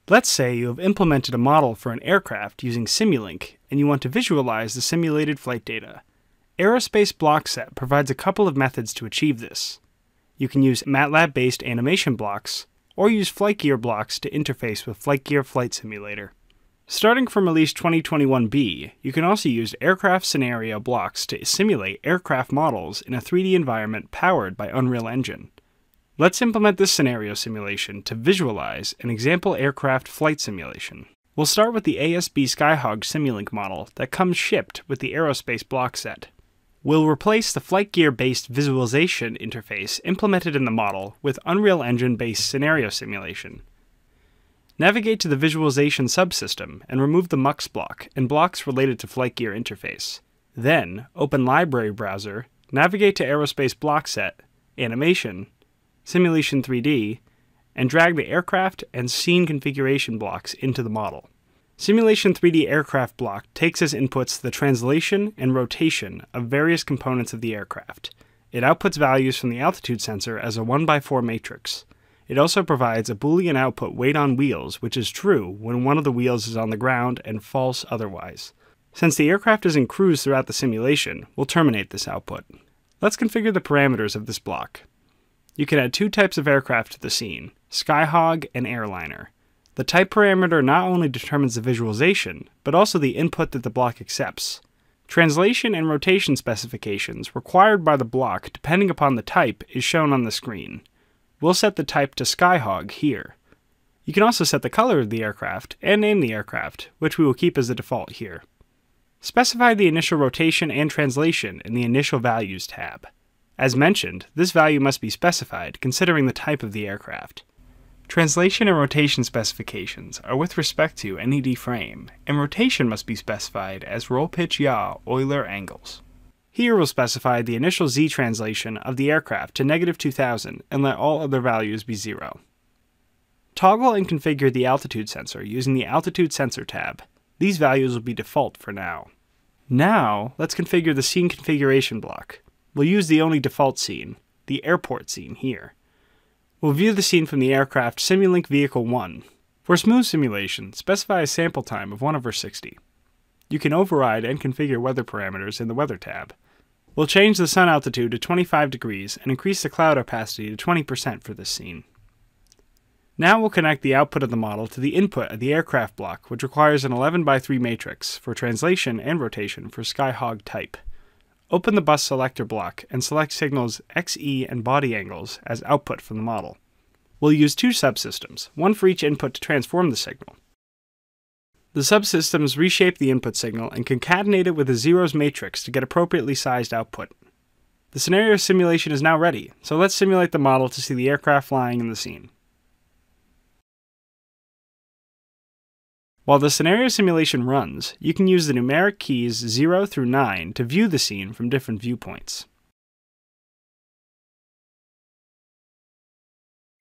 Let's say you have implemented a model for an aircraft using Simulink, and you want to visualize the simulated flight data. Aerospace BlockSet provides a couple of methods to achieve this. You can use MATLAB-based animation blocks, or use FlightGear blocks to interface with FlightGear Flight Simulator. Starting from release 2021B, you can also use aircraft scenario blocks to simulate aircraft models in a 3D environment powered by Unreal Engine. Let's implement this scenario simulation to visualize an example aircraft flight simulation. We'll start with the ASB Skyhog Simulink model that comes shipped with the Aerospace block set. We'll replace the FlightGear-based visualization interface implemented in the model with Unreal Engine-based scenario simulation. Navigate to the visualization subsystem and remove the MUX block and blocks related to FlightGear interface. Then, open Library Browser, navigate to Aerospace block set, Animation, Simulation 3D, and drag the aircraft and scene configuration blocks into the model. Simulation 3D aircraft block takes as inputs the translation and rotation of various components of the aircraft. It outputs values from the altitude sensor as a 1x4 matrix. It also provides a Boolean output weight on wheels, which is true when one of the wheels is on the ground and false otherwise. Since the aircraft is in cruise throughout the simulation, we'll terminate this output. Let's configure the parameters of this block. You can add two types of aircraft to the scene, Skyhog and Airliner. The type parameter not only determines the visualization, but also the input that the block accepts. Translation and rotation specifications required by the block depending upon the type is shown on the screen. We'll set the type to Skyhog here. You can also set the color of the aircraft and name the aircraft, which we will keep as the default here. Specify the initial rotation and translation in the Initial Values tab. As mentioned, this value must be specified considering the type of the aircraft. Translation and rotation specifications are with respect to NED frame, and rotation must be specified as roll pitch yaw Euler angles. Here we'll specify the initial Z translation of the aircraft to -2000 and let all other values be 0. Toggle and configure the altitude sensor using the Altitude Sensor tab. These values will be default for now. Now, let's configure the scene configuration block. We'll use the only default scene, the airport scene here. We'll view the scene from the aircraft Simulink Vehicle 1. For smooth simulation, specify a sample time of 1/60. You can override and configure weather parameters in the Weather tab. We'll change the sun altitude to 25 degrees and increase the cloud opacity to 20% for this scene. Now we'll connect the output of the model to the input of the aircraft block, which requires an 11x3 matrix for translation and rotation for Skyhog type. Open the bus selector block and select signals XE and body angles as output from the model. We'll use two subsystems, one for each input to transform the signal. The subsystems reshape the input signal and concatenate it with a zeros matrix to get appropriately sized output. The scenario simulation is now ready, so let's simulate the model to see the aircraft flying in the scene. While the scenario simulation runs, you can use the numeric keys 0 through 9 to view the scene from different viewpoints.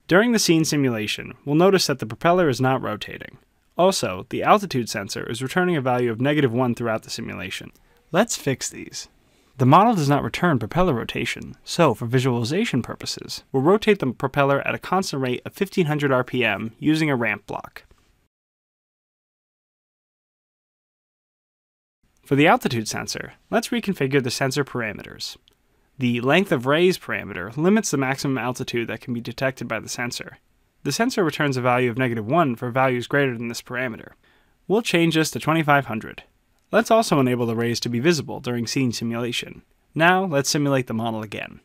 During the scene simulation, we'll notice that the propeller is not rotating. Also, the altitude sensor is returning a value of -1 throughout the simulation. Let's fix these. The model does not return propeller rotation, so for visualization purposes, we'll rotate the propeller at a constant rate of 1500 RPM using a ramp block. For the altitude sensor, let's reconfigure the sensor parameters. The length of rays parameter limits the maximum altitude that can be detected by the sensor. The sensor returns a value of -1 for values greater than this parameter. We'll change this to 2500. Let's also enable the rays to be visible during scene simulation. Now let's simulate the model again.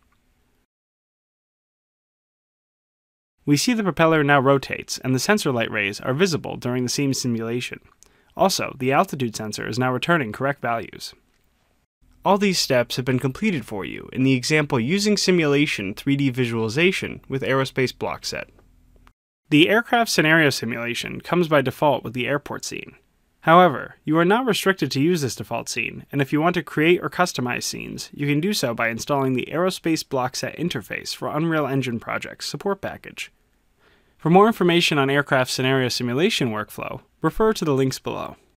We see the propeller now rotates and the sensor light rays are visible during the scene simulation. Also, the altitude sensor is now returning correct values. All these steps have been completed for you in the example using simulation 3D visualization with Aerospace BlockSet. The aircraft scenario simulation comes by default with the airport scene. However, you are not restricted to use this default scene, and if you want to create or customize scenes, you can do so by installing the Aerospace BlockSet interface for Unreal Engine Projects support package. For more information on aircraft scenario simulation workflow, refer to the links below.